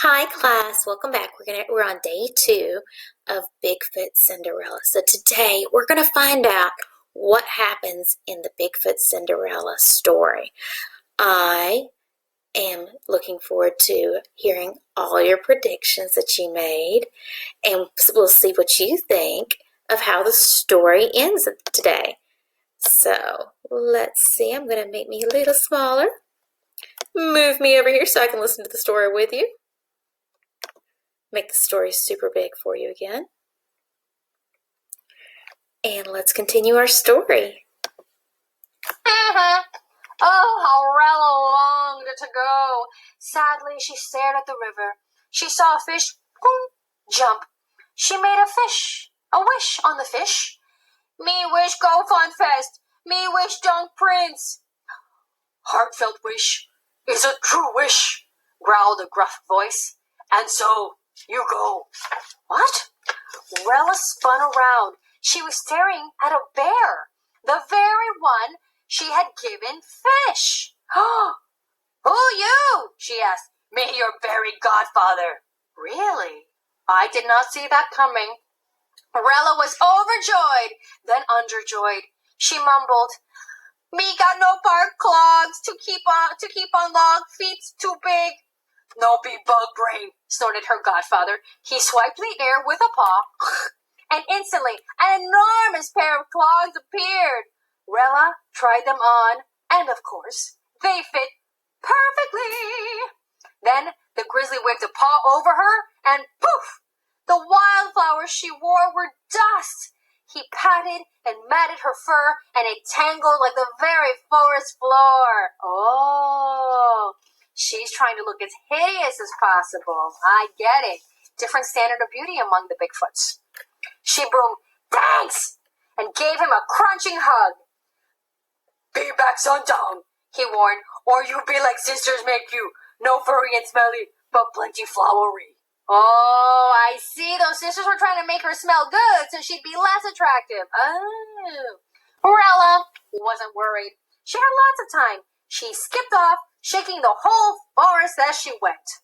Hi class, welcome back. We're on day 2 of Bigfoot Cinderella. So today we're gonna find out what happens in the Bigfoot Cinderella story. I am looking forward to hearing all your predictions that you made, and we'll see what you think of how the story ends today. So let's see. I'm gonna make me a little smaller. Move me over here so I can listen to the story with you. Make the story super big for you again. And let's continue our story. Oh, how Rella longed to go. Sadly, she stared at the river. She saw a fish jump. She made a wish on the fish. Me wish go fun fest. Me wish dunk prince. Heartfelt wish is a true wish, growled a gruff voice. And so you go. What? Rella spun around. She was staring at a bear, the very one she had given fish. Who you? She asked. Me, your very godfather. Really? I did not see that coming. Rella was overjoyed, then underjoyed. She mumbled, "Me got no bark clogs to keep on log, feet's too big." "No be bug brain," snorted her godfather. He swiped the air with a paw, and instantly an enormous pair of clogs appeared. Rella tried them on, and of course, they fit perfectly. Then the grizzly waved a paw over her, and poof! The wildflowers she wore were dust. He patted and matted her fur, and it tangled like the very forest floor. Oh, she's trying to look as hideous as possible. I get it. Different standard of beauty among the Bigfoots. She boomed, "Thanks!" and gave him a crunching hug. "Be back sundown," he warned, "or you be like sisters make you. No furry and smelly, but plenty flowery." Oh, I see. Those sisters were trying to make her smell good so she'd be less attractive. Oh. Rella wasn't worried. She had lots of time. She skipped off, shaking the whole forest as she went.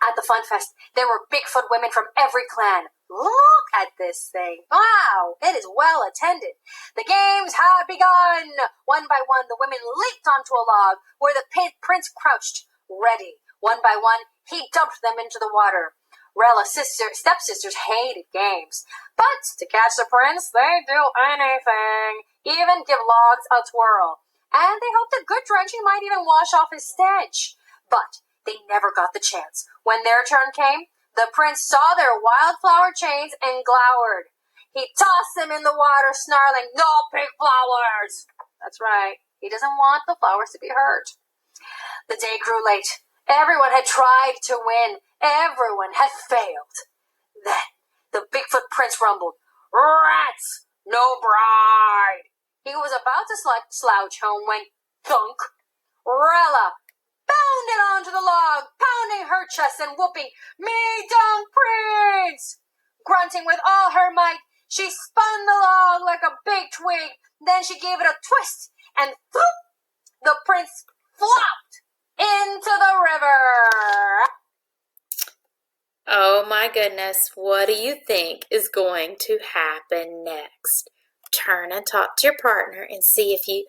At the Fun Fest, there were Bigfoot women from every clan. Look at this thing. Wow, it is well attended. The games had begun. One by one, the women leaped onto a log where the prince crouched, ready. One by one, he dumped them into the water. Rella's stepsisters hated games, but to catch the prince, they'd do anything, even give logs a twirl. And they hoped a good drenching might even wash off his stench. But they never got the chance. When their turn came, the prince saw their wildflower chains and glowered. He tossed them in the water, snarling, "No pig flowers!" That's right. He doesn't want the flowers to be hurt. The day grew late. Everyone had tried to win. Everyone had failed. Then the Bigfoot prince rumbled, "Rats! No bride!" He was about to slouch home when, thunk, Rella bounded onto the log, pounding her chest and whooping, "Me dunk prince!" Grunting with all her might, she spun the log like a big twig. Then she gave it a twist, and whoop! The prince flopped into the river. Oh my goodness, what do you think is going to happen next? Turn and talk to your partner and see if you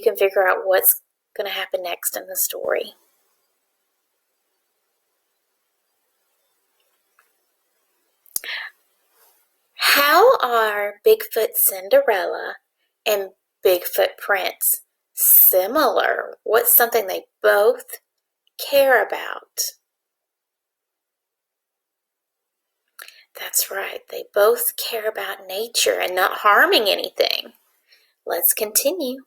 can figure out what's going to happen next in the story. How are Bigfoot Cinderella and Bigfoot Prince similar? What's something they both care about? That's right, they both care about nature and not harming anything. Let's continue.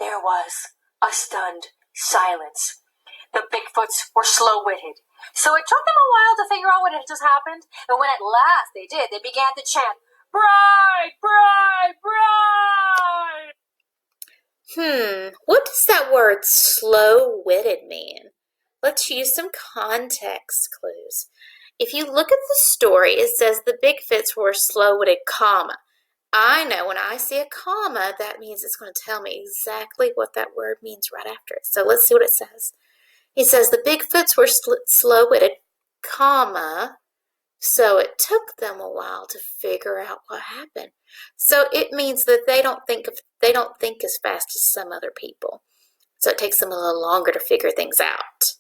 There was a stunned silence. The Bigfoots were slow-witted, so it took them a while to figure out what had just happened. And when at last they did, they began to chant, "Bride, bride, bride!" What does that word slow-witted mean? Let's use some context clues. If you look at the story, it says the Bigfoots were slow-witted, comma. I know when I see a comma, that means it's going to tell me exactly what that word means right after it. So let's see what it says. It says the Bigfoots were slow-witted, comma, so it took them a while to figure out what happened. So it means that they don't think as fast as some other people. So it takes them a little longer to figure things out.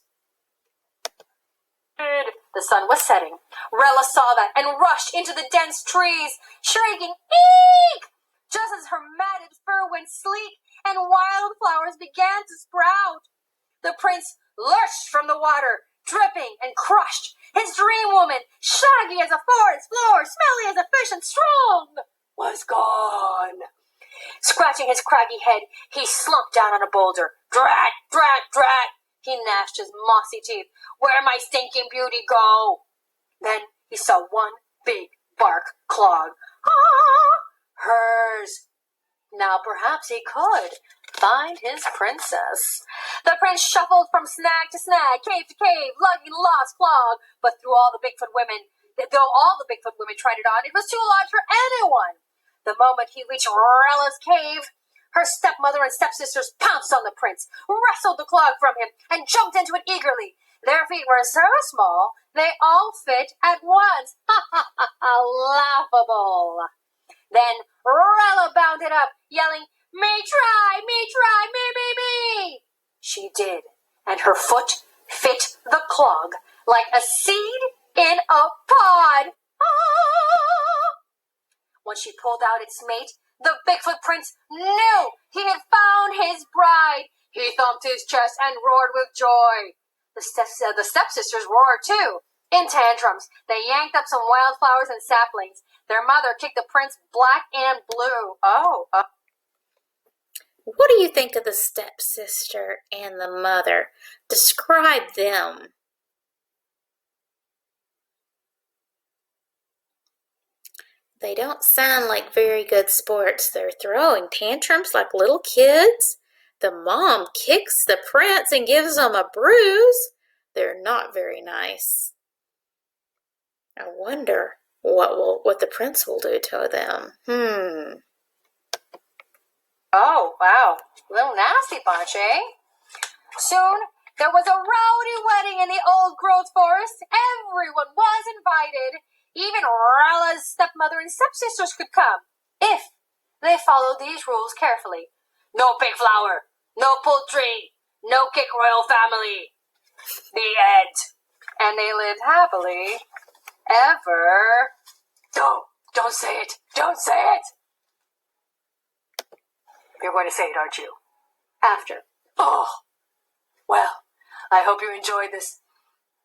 The sun was setting. Rella saw that and rushed into the dense trees, shrieking, "Eek!" just as her matted fur went sleek and wildflowers began to sprout. The prince lurched from the water, dripping and crushed. His dream woman, shaggy as a forest floor, smelly as a fish, and strong, was gone. Scratching his craggy head, he slumped down on a boulder. Drat, drat, drat! He gnashed his mossy teeth. Where'd my stinking beauty go? Then he saw one big bark clog. Ah! Hers. Now perhaps he could find his princess. The prince shuffled from snag to snag, cave to cave, lugging the lost clog. But though all the Bigfoot women tried it on, it was too large for anyone. The moment he reached Rella's cave, her stepmother and stepsisters pounced on the prince, wrestled the clog from him, and jumped into it eagerly. Their feet were so small, they all fit at once. Ha ha ha ha, laughable. Then Rella bounded up, yelling, "Me try, me." She did, and her foot fit the clog like a seed in a pod. Ah! When she pulled out its mate, the Bigfoot prince knew he had found his bride. He thumped his chest and roared with joy. The stepsisters roared too. In tantrums, they yanked up some wildflowers and saplings. Their mother kicked the prince black and blue. What do you think of the stepsister and the mother? Describe them. They don't sound like very good sports. They're throwing tantrums like little kids. The mom kicks the prince and gives him a bruise. They're not very nice. I wonder what the prince will do to them. Oh, wow. A little nasty bunch, eh? Soon, there was a rowdy wedding in the old growth forest. Everyone was invited. Even Rella's stepmother and stepsisters could come, if they followed these rules carefully. No big flower, no poultry, no kick royal family. The end. And they lived happily ever. Don't say it. Don't say it. You're going to say it, aren't you? After. Oh, well, I hope you enjoyed this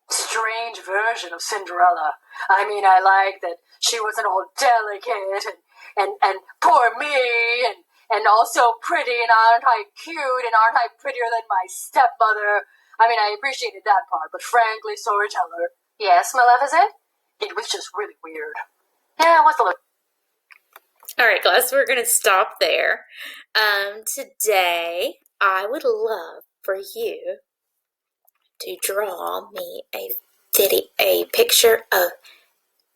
strange version of Cinderella. I mean, I like that she wasn't all delicate and poor me and also pretty, and aren't I cute, and aren't I prettier than my stepmother? I mean, I appreciated that part, but frankly, storyteller. Yes, Maleficent? It was just really weird. Yeah, what's the look? All right, class, we're going to stop there. Today, I would love for you to draw me a picture of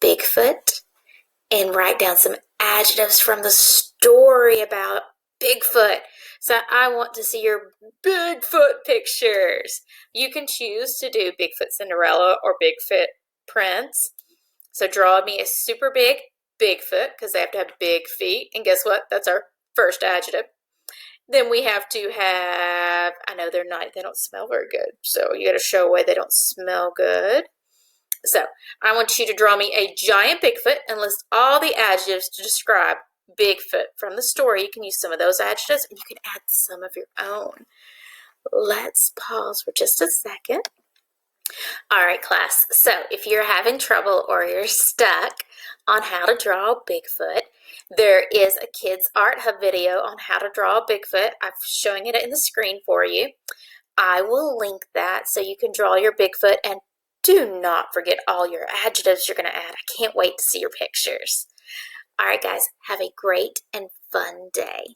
Bigfoot and write down some adjectives from the story about Bigfoot. So I want to see your Bigfoot pictures. You can choose to do Bigfoot Cinderella or Bigfoot Prince. So draw me a super big Bigfoot, because they have to have big feet. And guess what? That's our first adjective. Then we have to have, I know they don't smell very good. So you got to show why they don't smell good. So I want you to draw me a giant Bigfoot and list all the adjectives to describe Bigfoot from the story. You can use some of those adjectives and you can add some of your own. Let's pause for just a second. All right, class. So if you're having trouble or you're stuck on how to draw a Bigfoot, there is a Kids Art Hub video on how to draw a Bigfoot. I'm showing it in the screen for you. I will link that so you can draw your Bigfoot, and do not forget all your adjectives you're going to add. I can't wait to see your pictures. All right, guys, have a great and fun day.